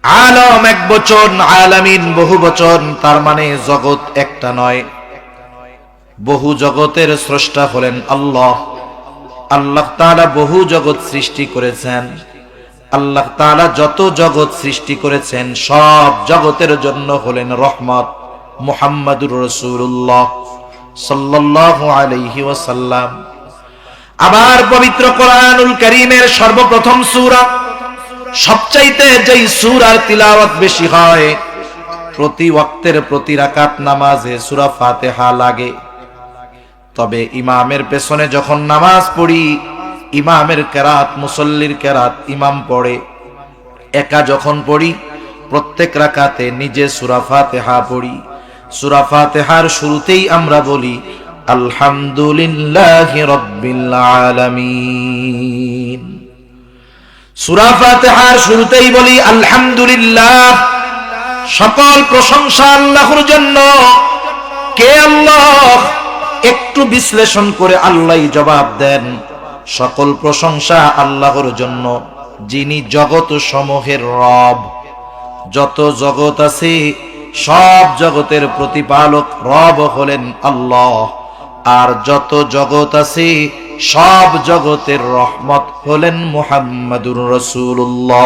আলম এক বচন, আলামিন বহু বচন, তার মানে জগৎ একটা নয়, বহু জগতের স্রষ্টা হলেন আল্লাহ। আল্লাহ তাআলা বহু জগৎ সৃষ্টি করেছেন। আল্লাহ তাআলা যত জগৎ সৃষ্টি করেছেন সব জগতের জন্য হলেন রহমত। মুহাম্মাদুর রাসূলুল্লাহ সাল্লাল্লাহু আলাইহি ওয়াসাল্লাম। আবার পবিত্র কোরআনুল কারীমের সর্বপ্রথম সূরা, সবচাইতে যেই সূরার তিলাওয়াত বেশি হয়, প্রতি ওয়াক্তের প্রতি রাকাত নামাজে সূরা ফাতিহা লাগে। তবে ইমামের পেছনে যখন নামাজ পড়ি, ইমামের কেরাত, মুসল্লির কেরাত ইমাম পড়ে, একা যখন পড়ি প্রত্যেক রাকাতে নিজে সূরা ফাতিহা পড়ি। সূরা ফাতিহার শুরুতেই আমরা বলি আলহামদুলিল্লাহি রাব্বিল আলামিন। সূরা ফাতিহার শুরুতেই বলি আলহামদুলিল্লাহ, সকল প্রশংসা আল্লাহর জন্য। কে আল্লাহ? একটু বিশ্লেষণ করে আল্লাহই জবাব দেন, সকল প্রশংসা আল্লাহর জন্য, যিনি জগৎ সমূহের রব। যত জগৎ আছে সব জগতের প্রতিপালক রব হলেন আল্লাহ, আর যত জগৎ আছে সব জগতের রহমত হলেন মুহাম্মাদুর রাসূলুল্লাহ।